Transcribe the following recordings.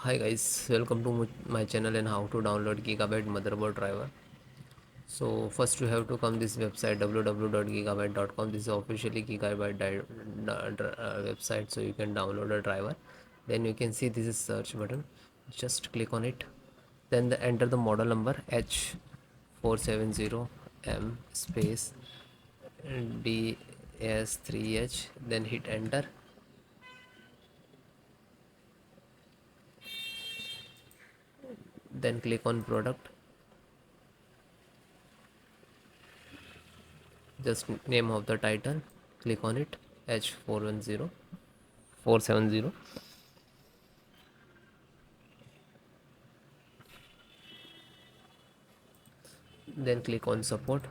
Hi guys, welcome to my channel and how to download Gigabyte motherboard driver. So first you have to come this website www.gigabyte.com. This is officially Gigabyte website, so you can download a driver. Then you can see this is search button. Just click on it. Then enter the model number H470M space DS3H. Then hit enter. Then click on product. Just name of the title, click on it, H470. Then click on support.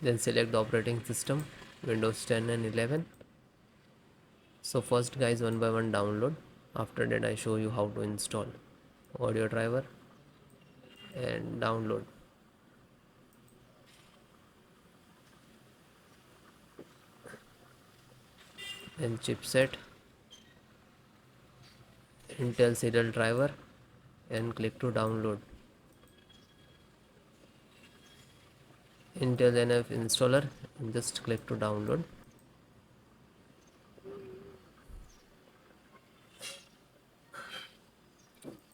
Then select the operating system, Windows 10 and 11. So first guys, one by one download. After that I show you how to install audio driver and download. Then chipset, Intel serial driver, and click to download. Intel NF installer, and just click to download.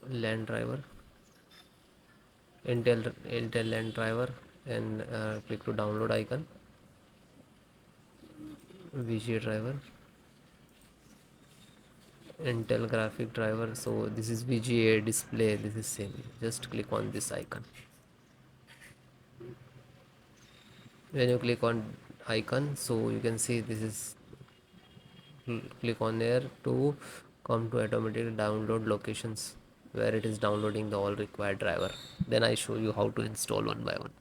LAN driver, Intel LAN driver, and click to download icon. VGA driver, Intel graphic driver. So this is VGA display, this is same. Just click on this icon. When you click on icon, so you can see this is, click on there to come to automatic download locations where it is downloading the all required driver. Then I show you how to install one by one.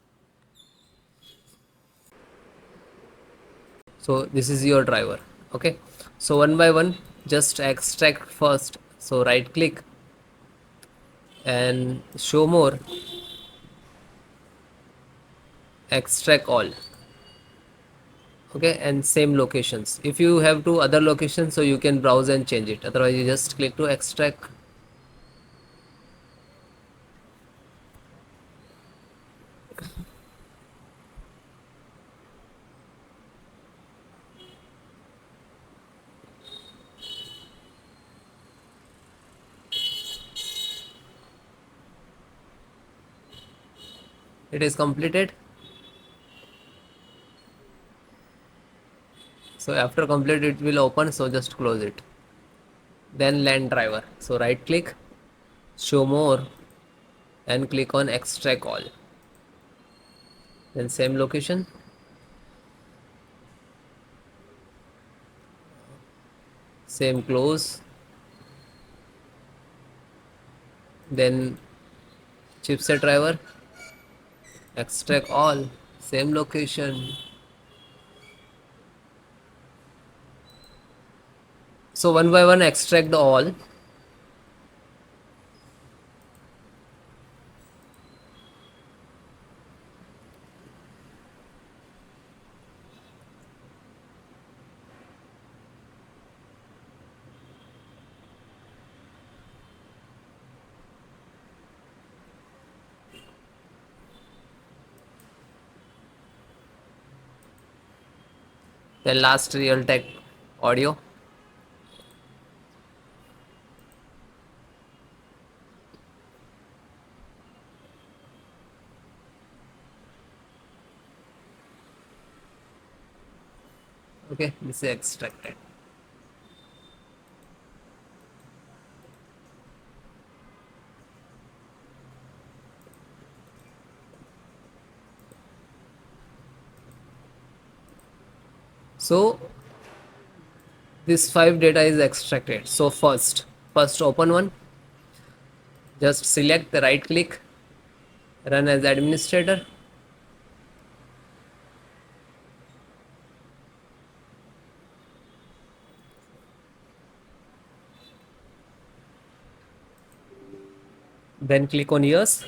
So this is your driver. Okay, so one by one, just extract first. So right click and show more, extract all. Okay, and same locations. If you have two other locations, so you can browse and change it, otherwise you just click to extract. It is completed. So after complete it will open, so just close it. Then LAN driver, so right click, show more, and click on extract all. Then same location, same close. Then chipset driver, extract all, same location. So one by one extract the all. Then last Realtek audio. Okay, this is extracted. So this 5 data is extracted. So first open one, just select the right click, run as administrator. Then click on yes.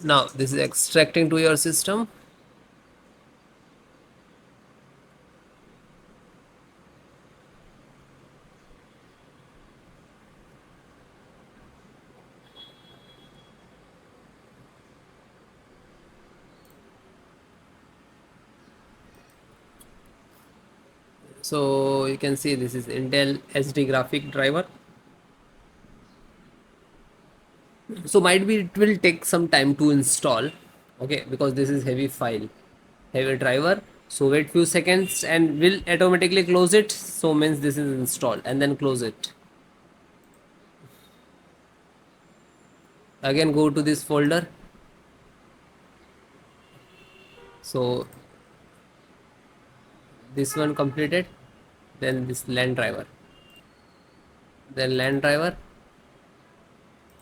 Now this is extracting to your system. So you can see this is Intel SD graphic driver. So might be it will take some time to install, okay, because this is heavy file, heavy driver. So wait few seconds and will automatically close it. So means this is installed, and then close it. Again go to this folder. So this one completed, then this LAN driver, then LAN driver,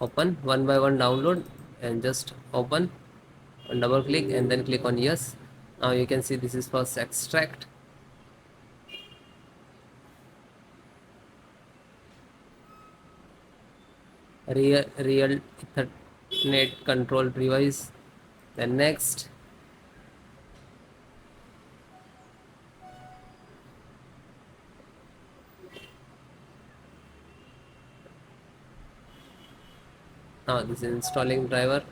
open one by one, download, and just open and double click and then click on yes. Now you can see this is first extract. Real Ethernet control device. Then next. Now this is installing driver.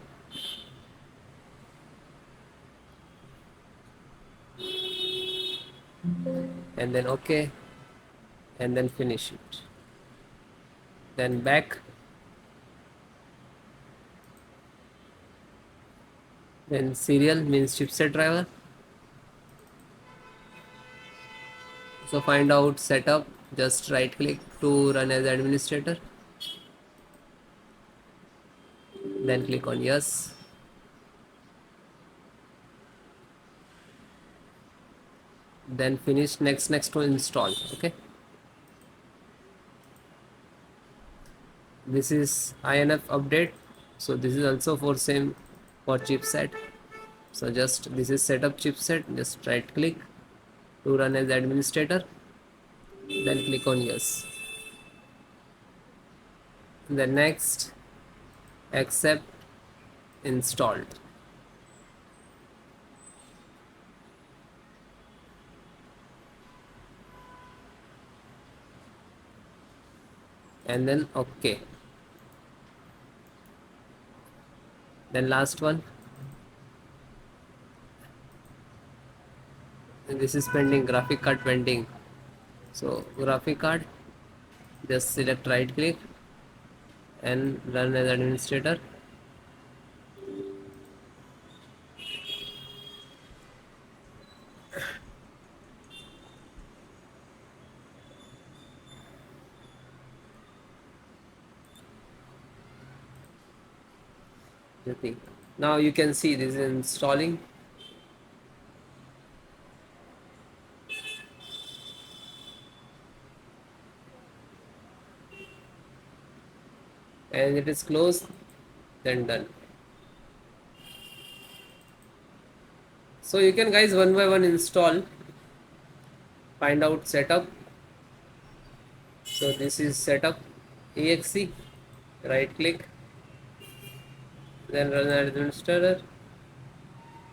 And then OK. And then finish it. Then back. Then serial means chipset driver. So find out setup. Just right click to run as administrator. Then click on yes. Then finish next to install. Okay. This is INF update. So this is also for same for chipset. So just this is setup chipset. Just right click to run as administrator. Then click on yes. Then next, accept, installed. And then OK. Then last one. And this is pending, graphic card pending. So graphic card, just select right click and run as administrator. Now you can see this is installing. And it is closed, then done. So you can guys one by one install, find out setup. So this is setup exe, right click, then run as administrator,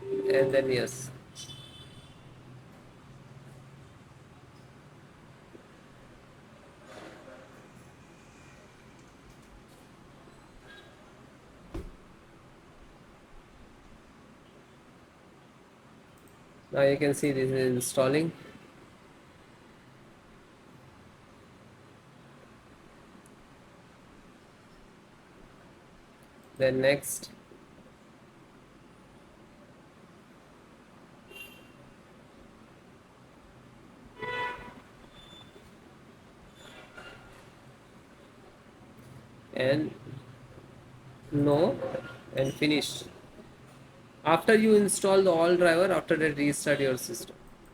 and then yes. Now you can see this is installing. Then next. And no, and finish. After you install the all driver, after that restart your system.